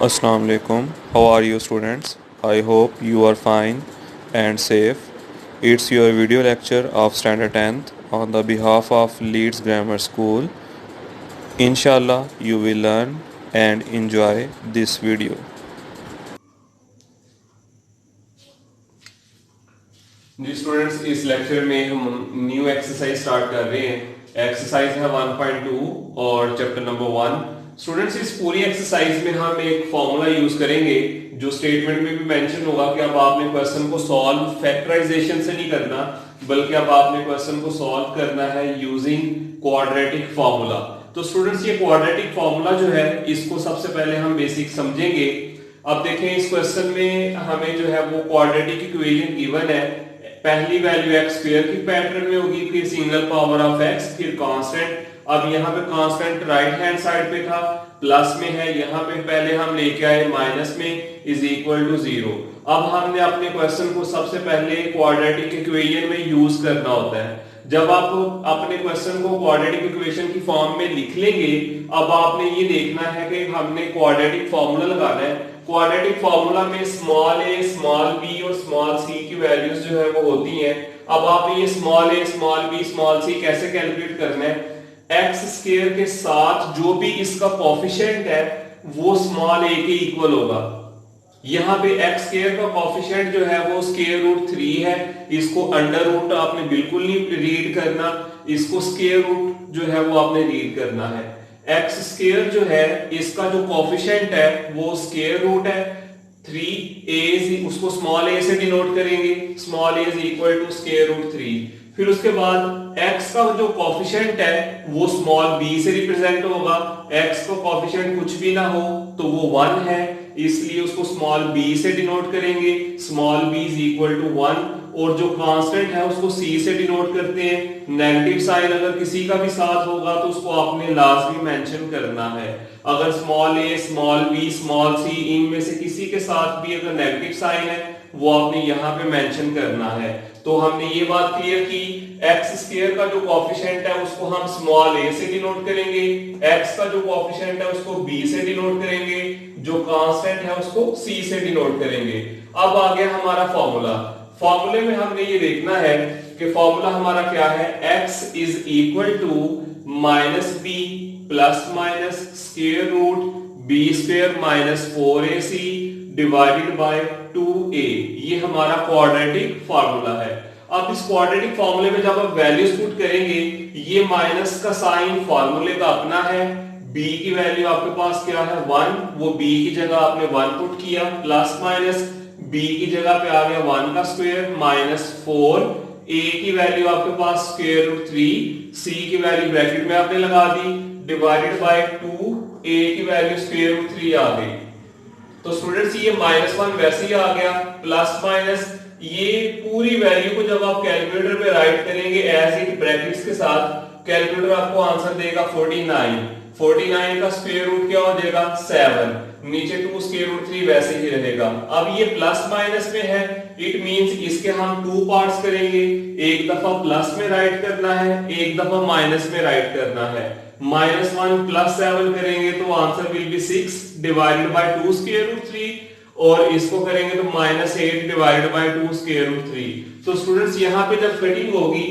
Assalamu alaikum. How are you students? I hope you are fine and safe. It's your video lecture of standard 10th on the behalf of Leeds Grammar School. Inshallah you will learn and enjoy this video. जी students, इस lecture में हम new exercise start कर रहे हैं। Exercise है 1.2 और chapter number 1। Students, इस पूरी एक्सरसाइज में हम एक फॉर्मूला यूज करेंगे जो स्टेटमेंट में भी मेंशन होगा कि अब आपने क्वेश्चन को सॉल्व फैक्टराइजेशन से नहीं करना, बल्कि अब आपने क्वेश्चन को सॉल्व करना है यूजिंग क्वाड्रेटिक फॉर्मूला। तो स्टूडेंट्स, ये क्वाड्रेटिक फॉर्मूला जो है इसको सबसे पहले हम बेसिक समझेंगे। अब देखें, इस क्वेश्चन में हमें जो है वो क्वाड्रेटिक इक्वेशन गिवन है। पहली वैल्यू एक्स स्क्वायर की पैटर्न में होगी, फिर सिंगल पावर ऑफ एक्स, फिर कांस्टेंट। अब यहाँ पे कांस्टेंट राइट हैंड साइड पे था, प्लस में है, यहाँ पे पहले हम लेके आए माइनस में, इज इक्वल टू 0। अब हमने अपने क्वेश्चन को सबसे पहले क्वाड्रेटिक इक्वेशन में यूज करना होता है। जब आप अपने क्वेश्चन को क्वाड्रेटिक इक्वेशन की फॉर्म में लिख लेंगे, अब आपने ये देखना है कि हमने क्वाड्रेटिक फॉर्मूला लगाना है। क्वाड्रेटिक फॉर्मूला में स्मॉल ए, स्मॉल बी और स्मॉल सी की वैल्यूज जो है वो होती हैं। अब आपने ये स्मॉल ए, स्मॉल बी, स्मॉल सी कैसे कैलकुलेट करना है? एक्स स्क्वायर के साथ जो भी इसका कोफिशिएंट है वो स्मॉल ए के इक्वल होगा। यहाँ पे एक्स स्क्वायर का कोफिशिएंट जो है वो स्क्वायर रूट 3 है। इसको अंडर रूट आपने बिल्कुल नहीं रीड करना, इसको स्क्वायर रूट जो है वो आपने रीड करना है। एक्स स्क्वायर जो है इसका जो कोफिशिएंट है वो स्क्वायर रूट है 3a, उसको स्मॉल a से डिनोट करेंगे, small a is equal to square root 3। फिर उसके बाद x का जो कोफिशिएंट है वो स्मॉल b से रिप्रेजेंट होगा। x का कोफिशिएंट कुछ भी ना हो तो वो 1 है, इसलिए उसको स्मॉल b से डिनोट करेंगे, small b is equal to 1। और जो कांस्टेंट है उसको c से डिनोट करते हैं। नेगेटिव साइन अगर किसी का भी साथ होगा तो उसको आपने लाजमी मेंशन करना है। अगर small a, small b, small c इनमें से किसी के साथ भी अगर नेगेटिव साइन है वो आपने यहाँ पे मेंशन करना है। तो हमने ये बात क्लियर की, एक्स स्क्वायर का जो कोफिशिएंट है उसको हम स्मॉल a से डिनोट करेंगे, x का जो कोफिशिएंट है उसको b से डिनोट करेंगे, जो कांस्टेंट है उसको c से डिनोट करेंगे। अब आ गया हमारा फॉर्मूला। फॉर्मूले में हमने ये देखना है कि फॉर्मूला हमारा क्या है। x is equal to minus B plus minus square root B square minus 4ac divided by 2a। ये हमारा क्वाड्रेटिक फार्मूला है। अब इस क्वाड्रेटिक फार्मूले में जब आप वैल्यूज पुट करेंगे, ये माइनस का साइन फार्मूले का अपना है, b की वैल्यू आपके पास क्या है 1, वो b की जगह आपने 1 पुट किया, प्लस माइनस b की जगह पे आ गया 1 का स्क्वायर माइनस 4, a की वैल्यू आपके पास स्क्वायर रूट 3, c की वैल्यू ब्रैकेट में आपने लगा दी, डिवाइडेड बाय 2, a की वैल्यू स्क्वायर रूट 3 आ गई। तो स्टूडेंट्स, ये -1 वैसे ही आ गया, प्लस माइनस ये पूरी वैल्यू को जब आप कैलकुलेटर पे राइट करेंगे एज इट ब्रैकेट्स के साथ, कैलकुलेटर आपको आंसर देगा 49। 49 का स्क्वायर रूट क्या हो जाएगा 7, नीचे 2 स्क्वायर रूट 3 वैसे ही रहेगा। अब ये प्लस माइनस में है, इट मींस इसके हम 2 पार्ट्स करेंगे, एक दफा प्लस में राइट करना है, एक दफा माइनस में राइट करना है। -1 प्लस 7 करेंगे तो answer will be 6 divided by 2 square root 3, और इसको करेंगे तो -8 डिवाइडेड बाय 2 स्क्वायर रूट 3। तो स्टूडेंट्स, यहाँ पे जब कटिंग होगी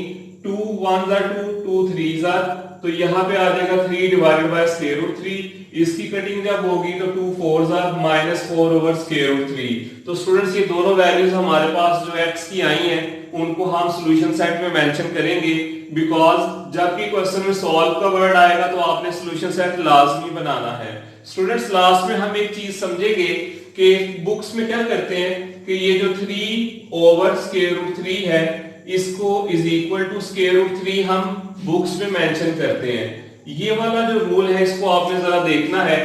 2 1 are 2, 2 3 are, तो यहाँ पे आ जाएगा 3 डिवाइडेड बाय स्क्वायर रूट 3। इसकी कटिंग जब होगी तो 2 4 are -4 ओवर स्क्वायर रूट 3। तो स्टूडेंट्स, ये दोनों वैल्यूज हमारे पास जो x की आई हैं उनको हम सॉल्यूशन सेट में मेंशन करेंगे, बिकॉज जब भी क्वेश्चन में सॉल्व का वर्ड आएगा तो आपने सॉल्यूशन सेट लाजमी बनाना है। स्टूडेंट्स, लास्ट में हम एक चीज समझेंगे कि बुक्स में क्या करते हैं कि ये जो 3 ओवर स्क्वायर रूट 3 है इसको is equal to square root 3 हम बुक्स में मेंशन करते हैं। ये वाला जो रूल है इसको आपने जरा देखना है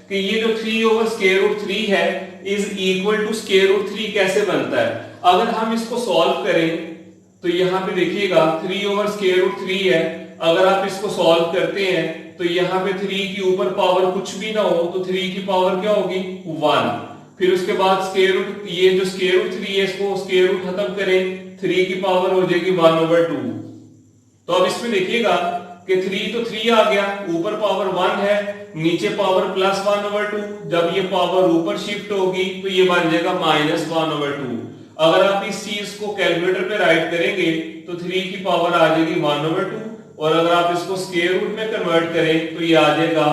कि ये जो 3 ओवर स्क्वायर रूट 3 है is equal to square root 3 कैसे बनता है। अगर हम इसको सॉल्व करें तो यहाँ पे देखिएगा 3 ओवर स्क्वायर रूट 3 है, अगर आप इसको सॉल्व करते हैं तो यहाँ पे 3 के ऊपर पावर कुछ भी ना हो तो 3 की पावर क्या होगी 1। फिर उसके बाद स्क्वायर रूट, ये जो स्क्वायर रूट 3 है इसको स्क्वायर रूट खत्म करें, 3 की पावर हो जाएगी 1/2। तो अब इसमें देखिएगा कि 3 तो 3 आ गया, ऊपर पावर 1 है, नीचे पावर +1/2। जब ये पावर ऊपर शिफ्ट होगी तो ये बन जाएगा -1/2। अगर आप इस चीज को कैलकुलेटर पे राइट करेंगे तो 3 की पावर आ जाएगी 1/2, और अगर आप इसको स्क्वायर रूट में कन्वर्ट करें तो ये आ जाएगा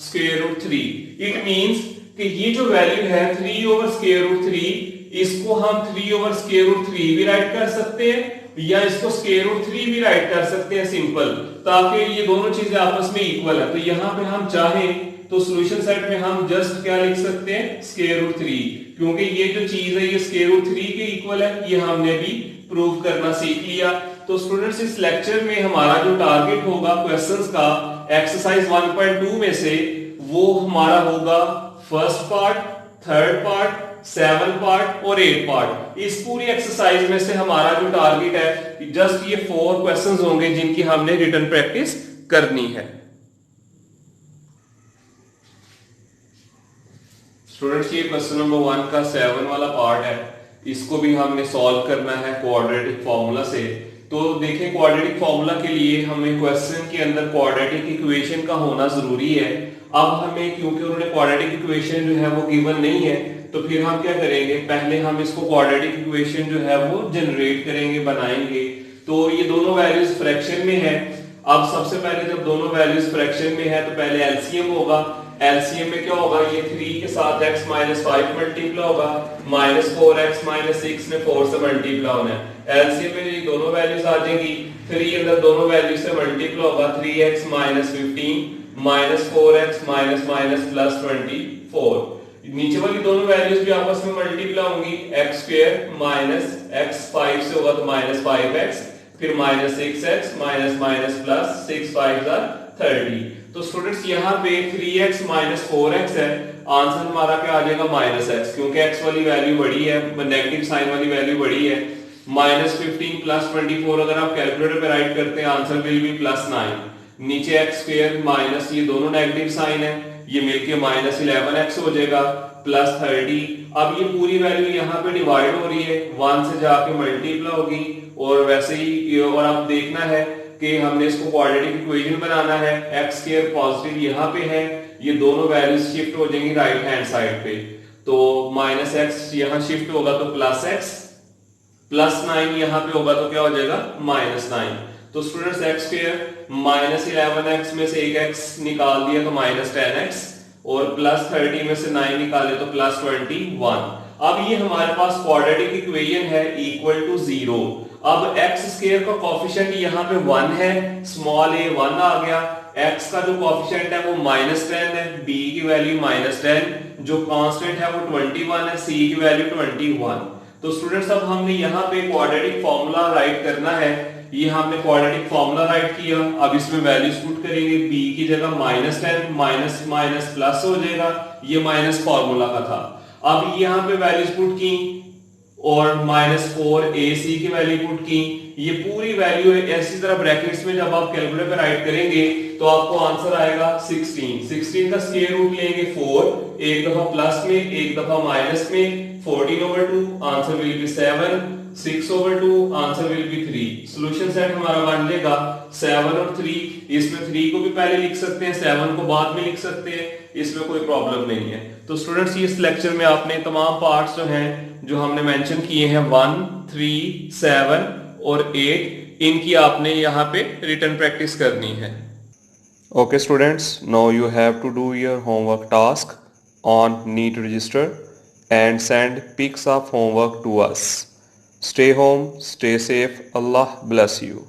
√3। इट मींस कि ये जो वैल्यू है 3/√3, इसको हम 3/√3 भी राइट कर सकते हैं, या इसको √3 भी राइट कर सकते हैं सिंपल, ताकि ये दोनों चीजें आपस में इक्वल है। तो यहाँ पे हम चाहें तो सॉल्यूशन सेट में हम जस्ट क्या लिख सकते हैं, √3, क्योंकि ये जो चीज है ये √3 के इक्वल है, ये हमने भी प्रूव करना सीख लिया। तो स्टूडेंट्स इस लेक्चर में हमारा जो टारगेट होगा क्वेश्चंस का एक्सरसाइज 1.2 में से, वो हमारा होगा first part, third part, 7 part और 8 पार्ट। इस पूरी एक्सरसाइज में से हमारा जो टारगेट है जस्ट ये 4 क्वेश्चंस होंगे जिनकी हमने रिटन प्रैक्टिस करनी है। स्टूडेंट्स ये क्वेश्चन नंबर 1 का 7 वाला पार्ट है, इसको भी हमने सॉल्व करना है क्वाड्रेटिक फॉर्मूला से। तो देखें, क्वाड्रेटिक फॉर्मूला के लिए हमें क्वेश्चन के अंदर क्वाड्रेटिक इक्वेशन का होना जरूरी है। अब हमें, क्योंकि उन्होंने क्वाड्रेटिक इक्वेशन जो है वो गिवन नहीं है, तो फिर हम क्या करेंगे, पहले हम इसको क्वाड्रेटिक इक्वेशन जो है वो जनरेट करेंगे, बनाएंगे। तो ये दोनों वैल्यूज फ्रैक्शन में है। अब सबसे पहले जब दोनों वैल्यूज फ्रैक्शन में है तो पहले एलसीएम होगा। एलसीएम में क्या होगा, ये 3 के साथ x - 5 मल्टीप्लाई होगा, -4x - 6 में 4 से मल्टीप्लाई होना है। एलसीएम में ये दोनों वैल्यूज आ जाएंगी, 3 अंदर दोनों वैल्यू से मल्टीप्लाई होगा, 3x - 15 -4x +24। नीचे वाली दोनों वैल्यूज भी आपस में मल्टीप्लाई होंगी, x² - x 5 से होगा तो -5x, फिर -6x +6 5 30। तो स्टूडेंट्स यहाँ पे 3x - 4x है, आंसर हमारा क्या आ जाएगा -x, क्योंकि x वाली वैल्यू बड़ी है, नेगेटिव साइन वाली वैल्यू बड़ी है। -15 +24 अगर आप कैलकुलेटर पे राइट करते हैं आंसर विल बी +9। नीचे x² माइनस, ये दोनों नेगेटिव साइन है, ये मिलके -11x हो जाएगा +30। अब ये पूरी वैल्यू यहाँ पे डिवाइड हो रही है, 1 से जाके मल्टीप्लाई होगी, और वैसे ही और आप देखना है कि हमने इसको क्वाड्रेटिक इक्वेशन बनाना है। x² पॉजिटिव यहाँ पे है, ये दोनों वैल्यूज शिफ्ट हो जाएंगी राइट हैंड साइड पे, तो -x यहाँ शिफ्ट होगा तो +x, +9 यहाँ पे होगा तो क्या हो जाएगा -9। तो स्टूडेंट्स x² -11x में से एक x निकाल दिया तो -10x, और +30 में से 9 निकाले तो +21। अब ये हमारे पास क्वाड्रेटिक इक्वेशन है इक्वल टू 0। अब x² का कोफिशिएंट यहाँ पे 1 है, स्मॉल a 1 आ गया, x का जो कोफिशिएंट है वो -10 है, b की वैल्यू -10, जो कांस्टेंट है वो 21 है, c की वैल्यू 21। तो स्टूडेंट्स अब हमने यहाँ पे क्वाड्रेटिक फॉर्मूला राइट करना है, ये हमने क्वाड्रेटिक फॉर्मूला राइट किया। अब इसमें वैल्यूज पुट करेंगे, b की जगह -10 माइनस माइनस प्लस हो जाएगा, ये माइनस फॉर्मूला का था। अब यहाँ पे वैल्यूज पुट की और -4ac की वैल्यू पुट की, ये पूरी वैल्यू है। इसी तरह ब्रैकेट्स में जब आप कैलकुलेटर पे राइट करेंगे तो आपको आंसर आएगा 16 का स्क्वायर रूट लेंगे 4, एक दफा प्लस में एक दफा माइनस में, 14/2 answer will B 7, 6/2 answer will B 3। Solution set हमारा बन जाएगा 7 और 3। इसमें 3 को भी पहले लिख सकते हैं, 7 को बाद में लिख सकते हैं, इसमें कोई प्रॉब्लम नहीं है। तो स्टूडेंट्स इस लेक्चर में आपने तमाम पार्ट्स जो हैं जो हमने मेंशन किए हैं 1, 3, 7 और 8, इनकी आपने यहाँ पे रिटन प्रैक्टिस करनी है। Okay students, now you have to do your homework task on NEET register and send pics of homework to us. Stay home, stay safe, Allah bless you.